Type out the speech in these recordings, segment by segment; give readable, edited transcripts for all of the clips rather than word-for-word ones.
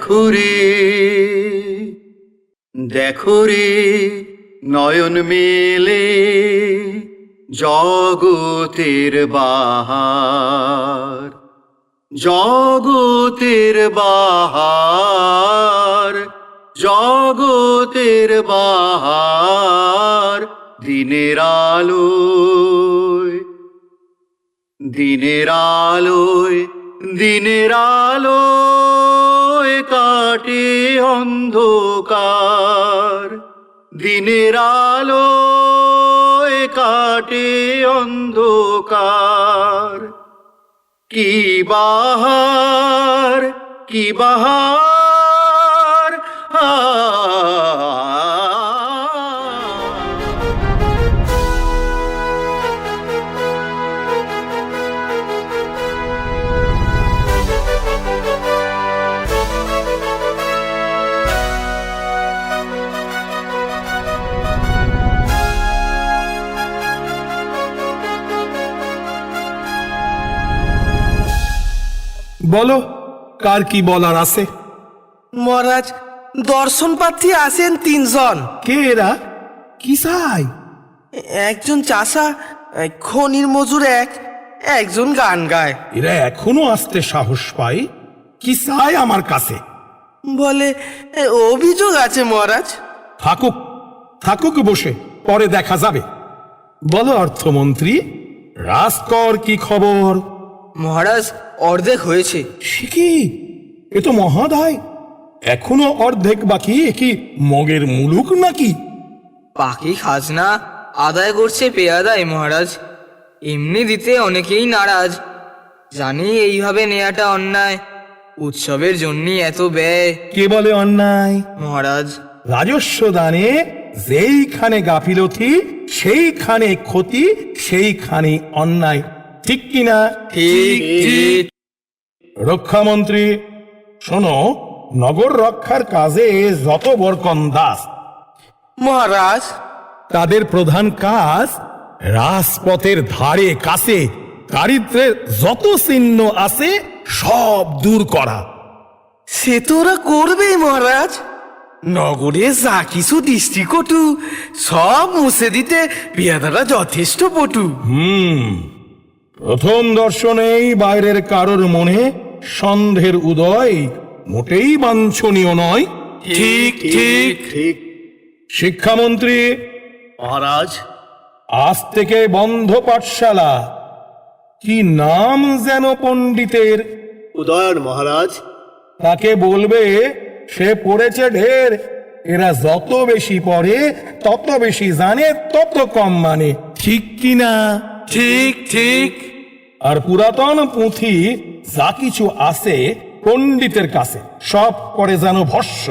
দেখো রে দেখো রে নয়ন মেলে জগতের বাহার, জগতের বাহার, জগতের বাহার। দিনের আলোয়, দিনের আলোয়, দিনের আলোয় কাটে অন্ধকার, দিনের আলোয় কাটে অন্ধকার। কি বাহার, কি বাহার, বলো, কার কি বলার আছে? মহারাজ, দর্শন প্রার্থী আছেন 3 জন। কে এরা? কি চাই? একজন চাষা, খনির মজুর একজন গান গায়। এরা এখনো আসতে সাহস পায়? কি চাই আমার কাছে? বলে অভিযোগ আছে মহারাজ। থাকুক, থাকুক বসে, পরে দেখা যাবে। বলো অর্থমন্ত্রী, রাজকর কি খবর? মহারাজ, অর্ধেক হয়েছে। সে কি? এ তো মহাদায়, এখনো অর্ধেক বাকি। এ কি মগের মুলুক নাকি? বাকি খাজনা আদায় করছে পেয়াদায় মহারাজ। এমনি দিতে অনেকেই নারাজ। জানি এইভাবে নেয়াটা অন্যায়, উৎসবের জন্যই এত ব্যয়। কে বলে অন্যায়? মহারাজ, রাজস্ব দানে যেইখানে গাফিলতি, সেইখানে ক্ষতি, সেইখানে অন্যায়। ঠিক কিনা? ঠিক ঠিক। রক্ষামন্ত্রী শোনো, নগর রক্ষার কাজে যত বরকন দাস, মহারাজ, তাদের প্রধান কাজ রাজপথের ধারে কাছে দারিদ্রের যত চিহ্ন আছে সব দূর করা। সে তো ওরা করবেই মহারাজ। নগরে যা কিছু দৃষ্টিকটু সব মুছে দিতে পেয়াদারা যথেষ্ট পটু। প্রথম দর্শনেই বাইরের কারোর মনে সন্দেহের উদয় মোটেই বাঞ্ছনীয় নয়। ঠিক ঠিক। ঠিক। শিক্ষামন্ত্রী, মহারাজ, আজ থেকে বন্ধ পাঠশালা। কি নাম যেন পণ্ডিতের? উদয়ন মহারাজ। তাকে বলবে সে পড়েছে ঢের। এরা যত বেশি পড়ে তত বেশি জানে, তত কম মানে। ঠিক কিনা? ঠিক ঠিক। আর পুরাতন পুঁথি যা কিছু আছে পণ্ডিতের কাছে সব করে যেন ভস্য।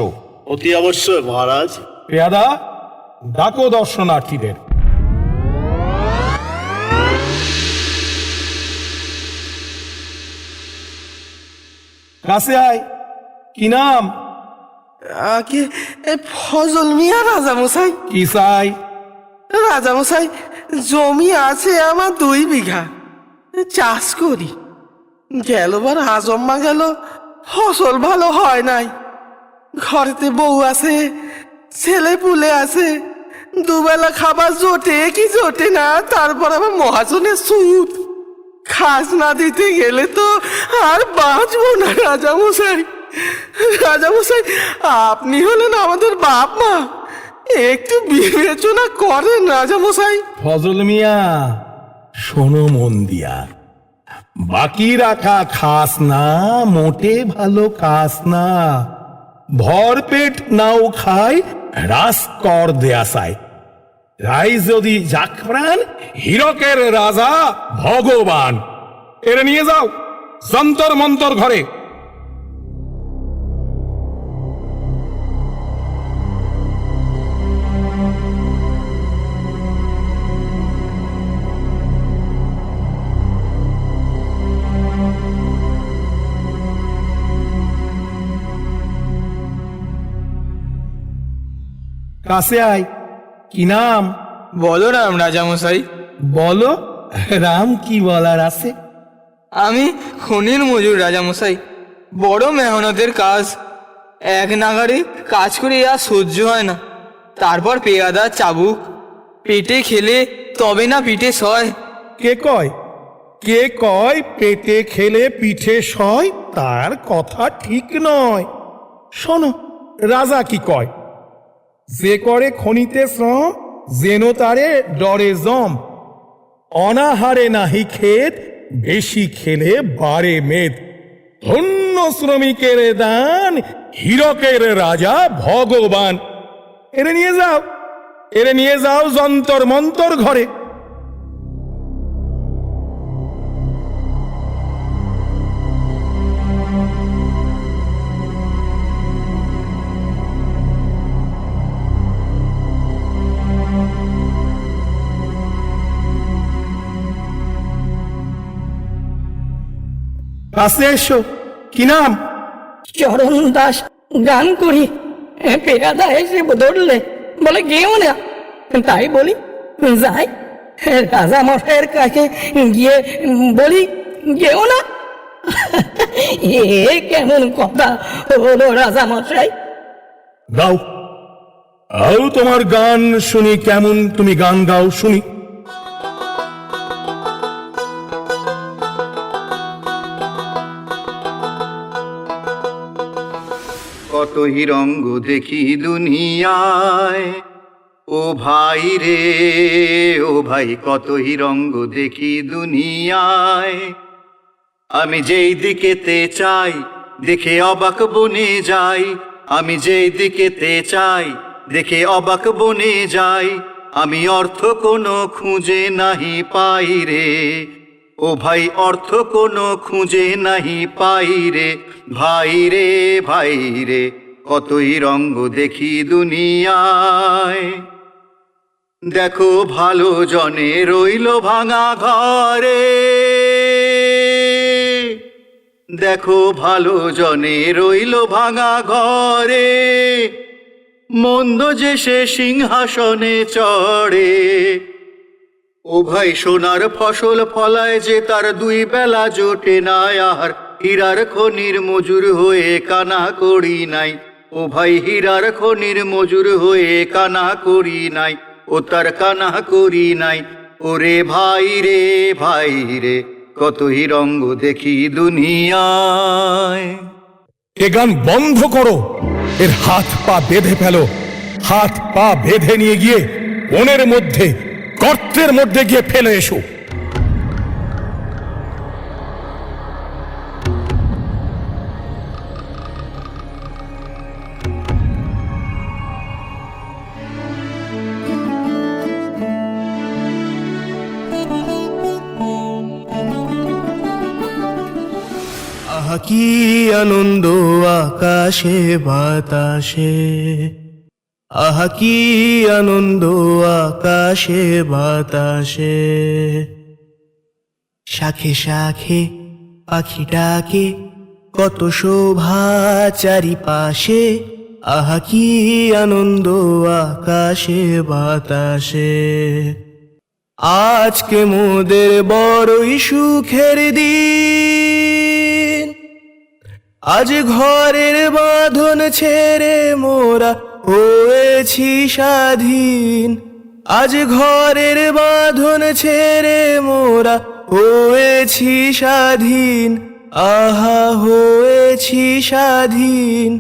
অতি অবশ্যই মহারাজ। পেয়াদা, ডাকো দর্শনার্থীদের। কাছে আয়। কি নাম? আগে ফজল মিয়া রাজামশাই। কি চাই? রাজামশাই, জমি আছে আমার 2 বিঘা, চাষ করি। গেলবার আজম্মা গেল, ফসল ভালো হয় নাই। ঘরেতে বউ আছে, ছেলে পুলে আছে, দুবেলা খাবার জোটে কি জোটে না। তারপর আবার মহাজনের সুদ, খাজনা দিতে গেলে তো আর বাঁচবো না। রাজামশাই, রাজামশাই, আপনি হলেন আমাদের বাপ মা, একটু বিবেচনা করেন রাজামশাই। ফজল মিয়া, শোনো মন দিয়া, বাকি রাখা খাস না, মোটে ভালো কাজ না। ভর পেট নাও খায়, রাস কর দেয়া চায়। রাই যদি জাকরান, হীরকের রাজা ভগবান। এরে নিয়ে যাও যন্তর মন্তর ঘরে। কাছে আয়। কি নাম? বলো রাম রাজামশাই। বলো, রাম কি বলার আছে? আমি খনির মজুর রাজামশাই। বড় মেহনতের কাজ, এক নাগারে কাজ করে আর সহ্য হয় না। তারপর পেয়াদা চাবুক পেটে খেলে তবে না পিঠে সয়। কে কয় কে কয় পেটে খেলে পিঠে সয়? তার কথা ঠিক নয়। শোনো রাজা কি কয়, যে করে খনিতে শ্রম যেন তারে ডরে জম, অনাহারে নাহি খেত বেশি খেলে বাড়ে মেদ, ধন্য শ্রমিকের দান হীরকের রাজা ভগবান। এরে নিয়ে যাও যন্তর মন্তর ঘরে। কাছে এসো। কি নাম? চরণ দাস গান করি। পেয়াদা এসে ধরলে বলে গেও না, তাই বলি যাই রাজা মশাইয়ের কাছে গিয়ে বলি গেও না। এ কেমন কথা হলো রাজা মশাই? গাও আও তোমার গান শুনি, কেমন তুমি গান গাও শুনি। কতই রঙ্গ দেখি দুনিয়ায়, ও ভাই রে ও ভাই, কতই রঙ্গ দেখি দুনিয়ায়। আমি যেই দিকেতে চাই দেখে অবাক বনে যাই, আমি যেই দিকেতে চাই দেখে অবাক বনে যাই। আমি অর্থ কোনো খুঁজে নাহি পাই রে, ও ভাই অর্থ কোনো খুঁজে নাহি পাই রে। ভাই রে ভাই রে, কতই রঙ্গ দেখি দুনিয়ায়। দেখো ভালো জনে রইল ভাঙা ঘরে, দেখো ভালো জনে রইল ভাঙা ঘরে। মন্দ যে সে সিংহাসনে চড়ে, ও ভাই সোনার ফসল ফলায় যে তার দুই বেলা জোটে না। আর হীরার খনির মজুর হয়ে কানা করি নাই, ও ভাই হীরার খনির মজুর হয়ে কানা করি নাই, ও তার কানা করি নাই। ওরে ভাই রে, কতই রঙ্গ দেখি দুনিয়ায়। এ গান বন্ধ করো, এর হাত পা বেঁধে ফেলো। হাত পা বেঁধে নিয়ে গিয়ে বনের মধ্যে গর্তের মধ্যে গিয়ে ফেলে এসো। আহা কি আনন্দ আকাশে বাতাসে, আহা কি আনন্দ আকাশে বাতাসে। শাখে শাখে পাখি ডাকে কত শোভা চারিপাশে, আহা কি আনন্দ আকাশে বাতাসে। আজকে মোদের বড়ই সুখের দিন, আজ ঘরের বাঁধন ছেড়ে মোরা হয়েছি স্বাধীন। আজ ঘরের বাঁধন ছেড়ে মোরা হয়েছি স্বাধীন, আহা হয়েছি স্বাধীন।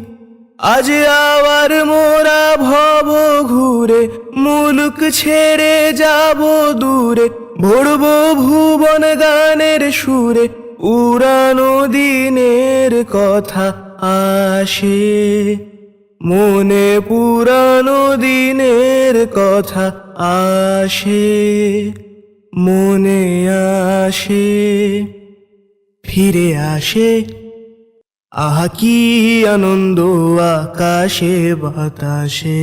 আজ আবার মোরা ভব ঘুরে মুলুক ছেড়ে যাব দূরে, ভরব ভুবন গানের সুরে। পুরানো দিনের কথা আসে মনে, পুরানো দিনের কথা আসে মনে, আসে ফিরে আসে। আহা কি আনন্দ আকাশে বাতাসে।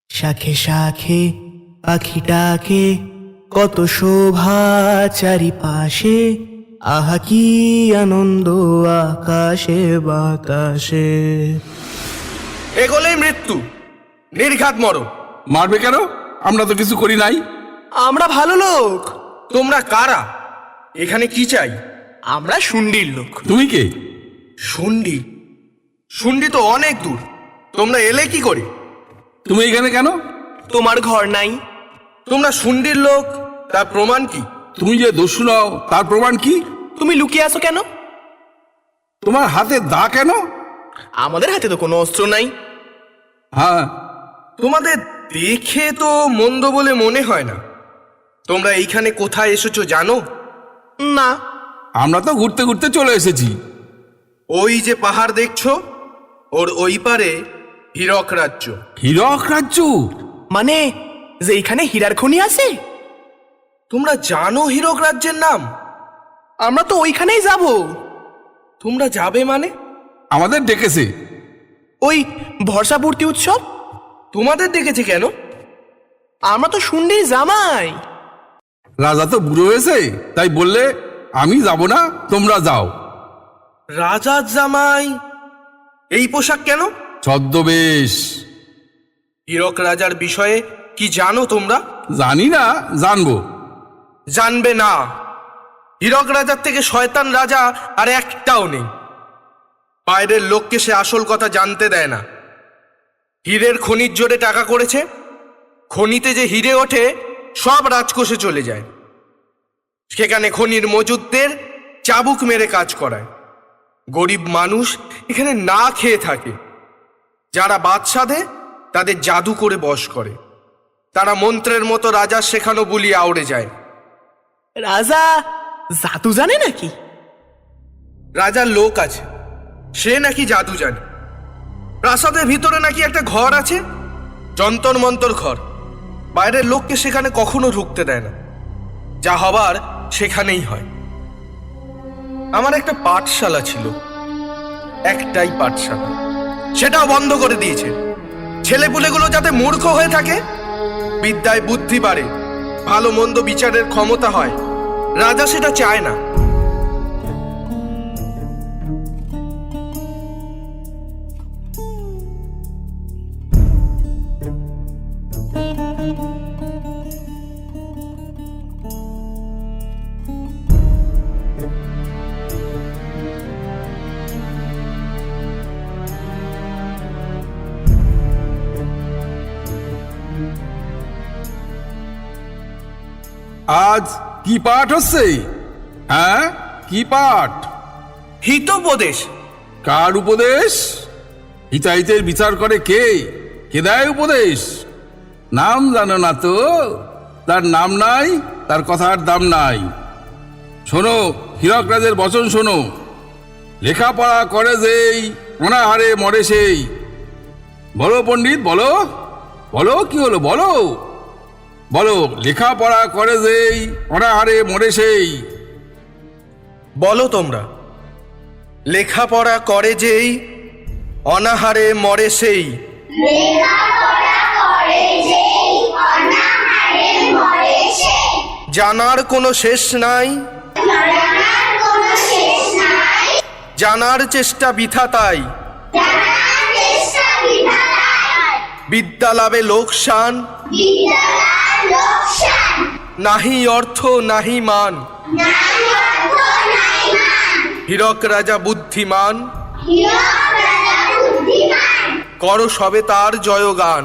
শাখে শাখে পাখি ডাকে কত শোভা চারিপাশে, আহা কি আনন্দ আকাশে বাতাসে। এগোলেই মৃত্যু, নির্ঘাত মরো। মারবে কেন? আমরা তো কিছু করি নাই। আমরা ভালো লোক, তোমরা কারা? এখানে কি চাই? আমরা শুন্ডির লোক। তুমি কে? শুন্ডি? শুন্ডি তো অনেক দূর, তোমরা এলে কি করে? তুমি এখানে কেন? তোমার ঘর নাই? তোমরা শুন্ডির লোক, তার প্রমাণ কি? তুমি যে দস্যু নও তার প্রমাণ কি? তুমি লুকিয়ে আছো কেন? তোমার হাতে দা কেন? আমাদের হাতে তো কোনো অস্ত্র নাই। হ্যাঁ, তোমাদের দেখে তো মন্দ বলে মনে হয় না। তোমরা এইখানে কোথায় এসেছো জানো? না। আমরা তো ঘুরতে ঘুরতে চলে এসেছি। ওই যে পাহাড় দেখছো, ওর ওই পারে হীরক রাজ্য। হীরক রাজ্য? মানে যে এখানে হীরার খনি আছে? তোমরা জানো হীরক রাজ্যের নাম? আমরা তো ওইখানেই যাব। তোমরা যাবে মানে? আমাদের ডেকেছে। ওই বর্ষাপূর্তি উৎসব। তোমাদের ডেকেছে কেন? আমরা তো শুনলেই জামাই। রাজা তো বুড়ো হয়েছে, তাই বললে আমি যাব না, তোমরা যাও। রাজার জামাই এই পোশাক কেন? ছদ্মবেশ। হীরক রাজার বিষয়ে কি জানো তোমরা? জানি না, জানবো। জানবে না। হীরক রাজার থেকে শয়তান রাজা আর একটাও নেই। বাইরের লোককে সে আসল কথা জানতে দেয় না। হীরের খনির জোরে টাকা করেছে, খনিতে যে হিরে ওঠে সব রাজকোষে চলে যায়। সেখানে খনির মজুদদের চাবুক মেরে কাজ করায়। গরিব মানুষ এখানে না খেয়ে থাকে। যারা বাদ সাধে তাদের জাদু করে বশ করে। তারা মন্ত্রের মতো রাজার শেখানো বুলি আউড়ে যায়। রাজা জাদু জানে নাকি? রাজার লোক আছে, সে নাকি জাদু জানে। প্রাসাদের ভিতরে নাকি একটা ঘর আছে, যন্তর মন্তর ঘর। বাইরের লোককে সেখানে কখনো ঢুকতে দেয় না। যা হবার সেখানেই হয়। আমার একটা পাঠশালা ছিল, একটাই পাঠশালা, সেটাও বন্ধ করে দিয়েছে। ছেলেপুলেগুলো যাতে মূর্খ হয়ে থাকে, বিদ্যায় বুদ্ধি বাড়ে, ভালো মন্দ বিচারের ক্ষমতা হয়, রাজা সেটা চায় না। আজ কি পাঠ হচ্ছে? হ্যাঁ, কি পাঠ? হিতোপদেশ। কার উপদেশ? হিতাহিতের বিচার করে কে? কে দেয় উপদেশ? নাম জানো না তো? তার নাম নাই, তার কথার দাম নাই। শোনো, হীরক রাজের বচন শোনো। লেখাপড়া করে যেই অনাহারে মরে সেই। বলো পণ্ডিত, বলো বলো, কি হলো বলো বলো। লেখাপড়া করে যেই অনাহারে মরে সেই। বলো তোমরা, লেখাপড়া করে যেই অনাহারে মরে সেই। জানার কোনো শেষ নাই, জানার চেষ্টা বৃথা তাই। বিদ্যা লাভে লোকসান, নাহি অর্থ নাহি মান। হীরক রাজা বুদ্ধিমান, করো সবে তার জয়গান।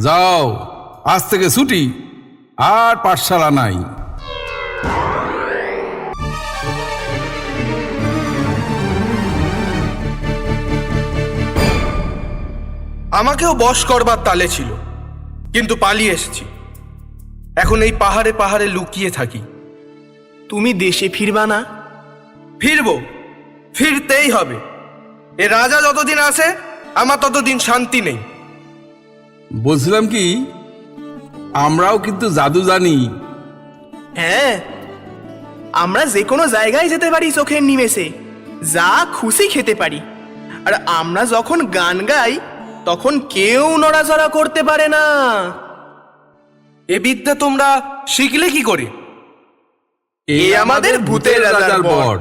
যাও, আজ থেকে ছুটি, আর পাঠশালা নাই। আমাকেও বশ করবার তালে ছিল, কিন্তু পালিয়ে এসেছি। এখন এই পাহাড়ে পাহাড়ে লুকিয়ে থাকি। তুমি দেশে ফিরবা না? ফিরবো, ফিরতেই হবে। এ রাজা যতদিন আছে আমার ততদিন শান্তি নেই। বলছিলাম কি, আমরাও কিন্তু জাদু জানি। হ্যাঁ, আমরা যে কোনো জায়গায় যেতে পারি চোখের নিমেষে, যা খুশি খেতে পারি। আর আমরা যখন গান গাই তখন কেউ নড়াচড়া করতে পারে না। এ বিদ্যা তোমরা শিখলে কি করে? এ আমাদের ভূতের রাজার বর।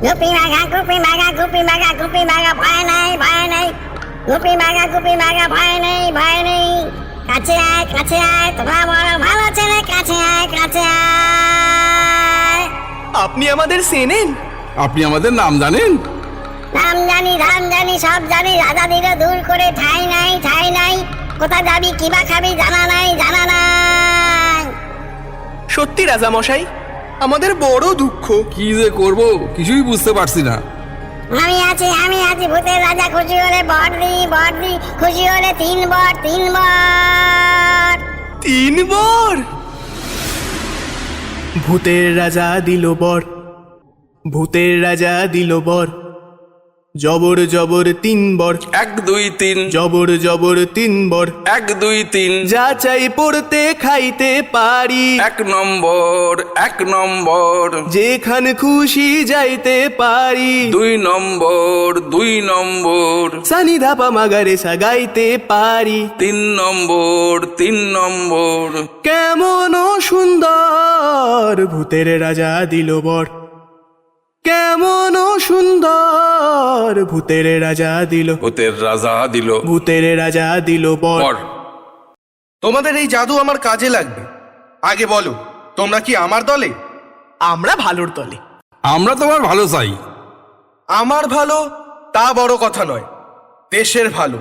গুপি মাগা গুপি মাগা গুপি মাগা গুপি মাগা ভয় নাই ভয় নাই গুপি মাগা ভয় নেই ভয় নেই কাছে আয় তোমরা বড় ভালো ছেলে কাছে আয় আপনি আমাদের চেনেন? আপনি আমাদের নাম জানেন? নাম জানি সব জানি রাজা দিল দূর করে ঠাই নাই কোথা যাবি কিবা খাবি জানা নাই সত্যি রাজা মশাই, আমাদের বড় দুঃখ। কি যে করব কিছুই বুঝতে পারছি না। আমি আছি ভূতের রাজা খুশি হলে বর দি খুশি হলে 3 বর 3 বর? ভূতের রাজা দিল বর, ভূতের রাজা দিল বর, জবর 3 বর, 1 2 3 জবর 3 বর, 1 2 3 যা চাই পড়তে খাইতে পারি, 1 নম্বর যেখান খুশি যাইতে পারি, 2 নম্বর সানি ধাপা মাগারে সাগাইতে পারি, 3 নম্বর কেমন সুন্দর ভূতের রাজা দিল বর, কেমন সুন্দর ভূতের রাজা দিল, ভূতের রাজা দিল ভূতের রাজা দিল বর। বর। তোমাদের এই জাদু আমার কাজে লাগবে। আগে বলো, তোমরা কি আমার দলে? আমরা ভালোর দলে। আমরা তোমার ভালো চাই। আমার ভালো তা বড় কথা নয়, দেশের ভালো,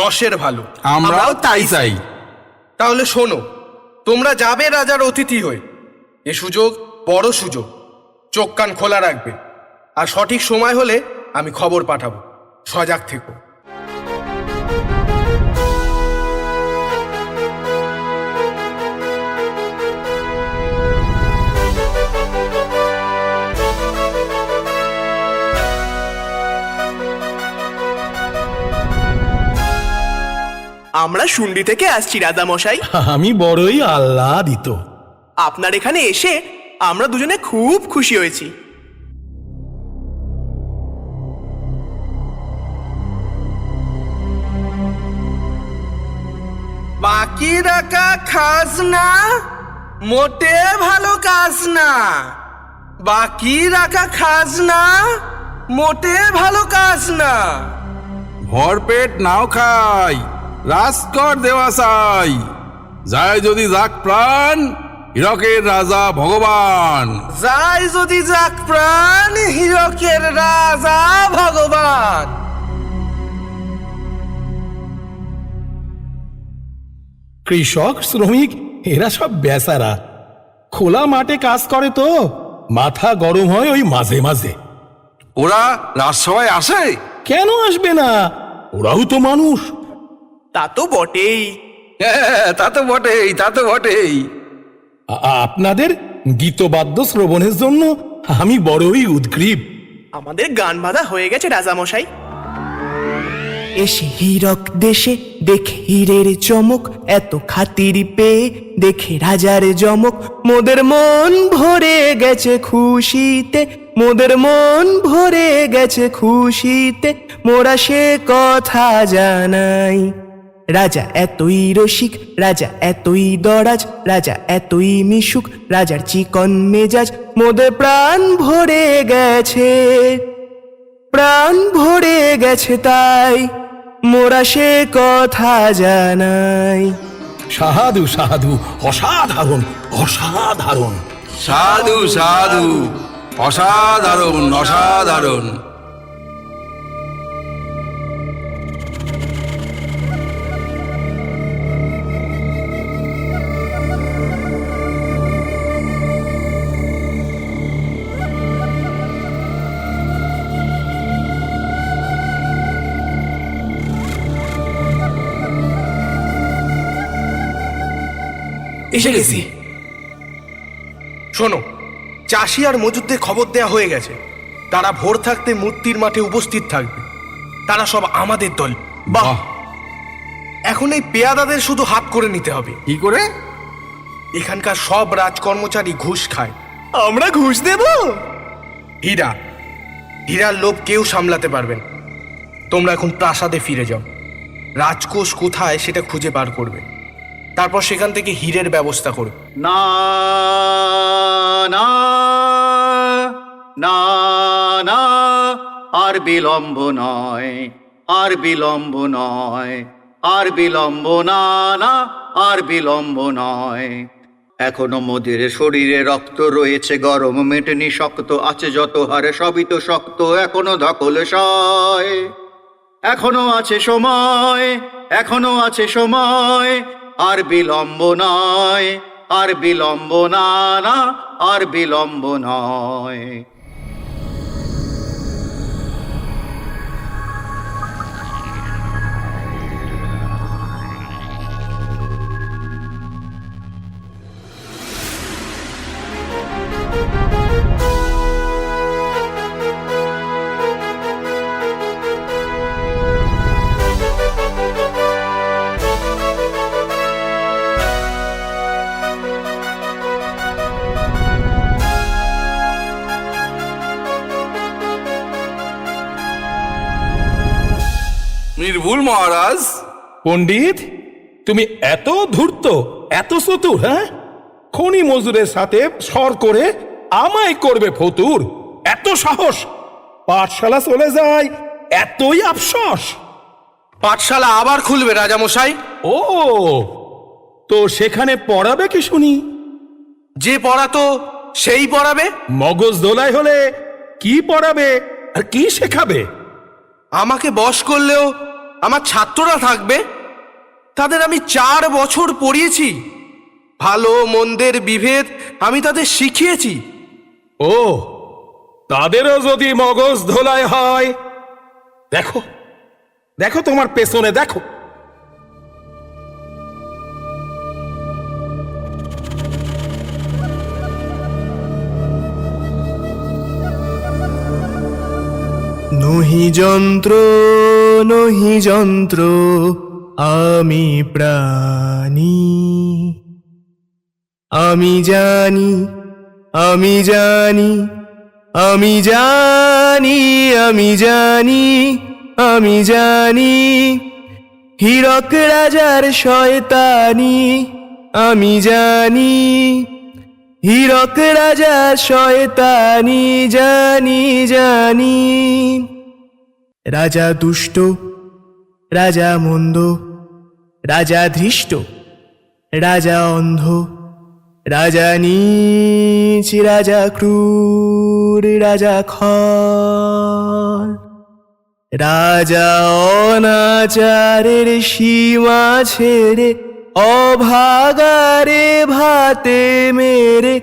দশের ভালো। আমরাও তাই চাই। তাহলে শোনো, তোমরা যাবে রাজার অতিথি হয়ে। এ সুযোগ বড় সুযোগ, চোখ কান খোলা রাখবে, আর সঠিক সময় হলে আমি খবর পাঠাবো। সজাগ থেকো। আমরা শুন্ডি থেকে আসছি রাজা মশাই। আমি বড়ই আহ্লাদিত। আপনার এখানে এসে আমরা দুজনে খুব খুশি হয়েছি। বাকি রাখা খাজনা মোটে ভালো কাজ না, বাকি রাখা খাজনা মোটে ভালো কাজ না। ভরপেট নাও খাই, রাজকর দেওয়া চাই, যায় যদি যাক প্রাণ, হীরকের রাজা ভগবান। যাই যদি যাক প্রাণ, হীরকের রাজা ভগবান। কৃষক শ্রমিক এরা সব বেচারা, খোলা মাঠে কাজ করে তো মাথা গরম হয় ওই মাঝে মাঝে। ওরা রাজসভায় আসে? কেন আসবে না, ওরাও তো মানুষ। তা তো বটেই। হ্যাঁ, তা তো বটেই। আপনাদের গীতবাদ্য শ্রবণের জন্য আমি বড়ই উদ্গ্রীব। আমাদের গান বাঁধা হয়ে গেছে রাজা মশাই। এসে হীরক দেশে দেখে হীরের চমক, এত খাতির পেয়ে দেখে রাজার জমক, মোদের মন ভরে গেছে খুশিতে, মোদের মন ভরে গেছে খুশিতে, মোরা সে কথা জানাই। রাজা এতই রসিক, রাজা এতই দরাজ, রাজা এতই মিশুক, রাজার চিকন মেজাজ, মোদের প্রাণ ভরে গেছে, প্রাণ ভরে গেছে, তাই মোরা সে কথা জানাই। সাধু সাধু, অসাধারণ অসাধারণ। সাধু সাধু, অসাধারণ অসাধারণ। এসে গেছি। শোনো, চাষি আর মজুরদের খবর দেয়া হয়ে গেছে। তারা ভোর থাকতে মূর্তির মাঠে উপস্থিত থাকবে। তারা সব আমাদের দল। বাহ! এখন এই পেয়াদাদের শুধু হাত করে নিতে হবে। কি করে? এখানকার সব রাজকর্মচারী ঘুষ খায়। আমরা ঘুষ দেব? হীরার লোভ কেউ সামলাতে পারবেন। তোমরা এখন প্রাসাদে ফিরে যাও। রাজকোষ কোথায় সেটা খুঁজে বার করবে, তারপর সেখান থেকে হীরের ব্যবস্থা করবে। না না, না না, আর বিলম্ব নয়, আর বিলম্ব নয়, আর বিলম্ব না না, আর বিলম্ব নয়। এখনো মোদের শরীরে রক্ত রয়েছে গরম, মেটেনি শক্ত আছে যত হারে, সবই তো শক্ত এখনো ধকল সয়। এখনো আছে সময়, এখনো আছে সময়, আর বিলম্ব নয়, আর বিলম্ব না না, আর বিলম্ব নয়। নির্ভুল মহারাজ। পণ্ডিত, তুমি এত ধূর্ত, এত চতুর, হ্যাঁ? খনি মজুরের সাথে সর করে আমায় করবে ফতুর? এত সাহস! পাঠশালা চলে যায়, এতই আফসোস। পাঠশালা আবার খুলবে রাজামশাই। ও, তো সেখানে পড়াবে কি শুনি? যে পড়াতো সেই পড়াবে। মগজ দোলাই হলে কি পড়াবে আর কি শেখাবে? আমাকে বশ করলেও আমার ছাত্ররা থাকবে, তাদের আমি 4 বছর পড়িয়েছি, ভালো মন্দের বিভেদ আমি তাদের শিখিয়েছি। ও, তাদেরও যদি মগজ ধোলাই হয়, দেখো দেখো তোমার পেছনে দেখো। নহি যন্ত্র, নহি যন্ত্র, আমি প্রাণী। আমি জানি, আমি জানি, আমি জানি, আমি জানি, আমি জানি, হীরক রাজার শয়তানি। আমি জানি, হীরক রাজা শয়তানি, জানি জানি। রাজা দুষ্ট, রাজা মন্দ, রাজা ধৃষ্ট, রাজা অন্ধ, রাজা নীচ, রাজা ক্রূর, রাজা খল, রাজা অনাচারের সীমা ছেড়ে অভাগারে ভাতে মেরে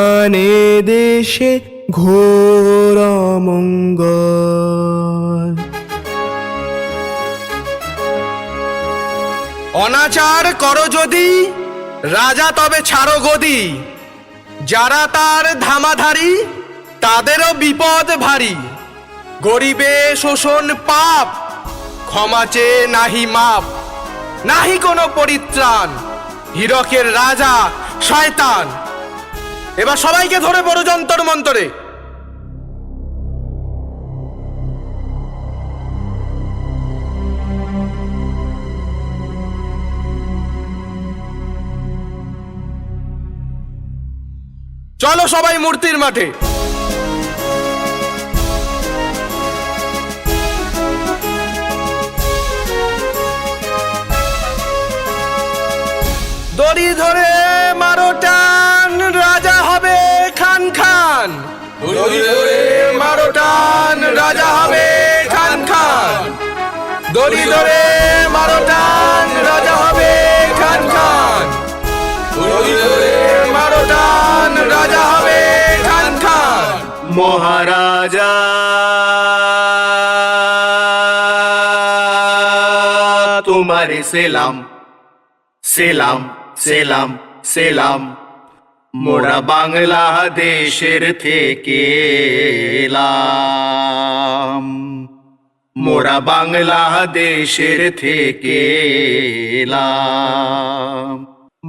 আনে দেশে ঘোর অমঙ্গল। অনাচার করো যদি রাজা তবে ছাড়ো গদি, যারা তার ধামাধারী তাদেরও বিপদ ভারী। গরিবে শোষণ পাপ, ক্ষমা চেয়ে নাহি মাপ, নাহি কোনো পরিত্রাণ, হীরকের রাজা শয়তান। এবার সবাইকে ধরে পড়ো যন্তর মন্তরে। চলো সবাই মূর্তির মাঠে। দড়ি ধরে মারো টান, রাজা হবে খান খান। দড়ি ধরে মারো টান, রাজা হবে খান খান। দড়ি ধরে মারো টান, রাজা হবে খান খান। দড়ি ধরে মারো টান, রাজা হবে খান খান। মহারাজা তোমারে সেলাম, সেলাম, সেলাম, সেলাম। মোরা বাংলাদেশের থেকে এলাম, মোরা বাংলাদেশের থেকে এলাম।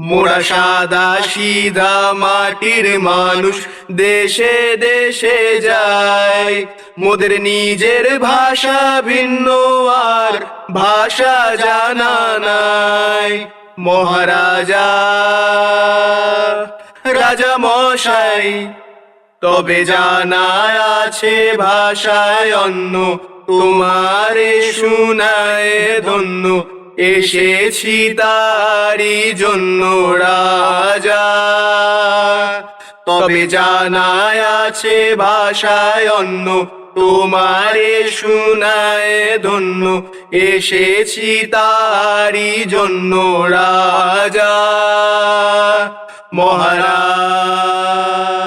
মোরা সাদা সিধা মাটির মানুষ, দেশে দেশে যাই। মোদের নিজের ভাষা ভিন্ন, আর ভাষা জানা নাই। মহারাজা রাজা মশাই তবে জানায় আছে ভাষায় অন্য, তোমারে শুনায় ধন্য, এসেছি তারি জন্য রাজা। তবে জানায় আছে ভাষায় অন্য, তোমারে শুনায় ধন্য, এসেছি তারি জন্য রাজা। মহারাজ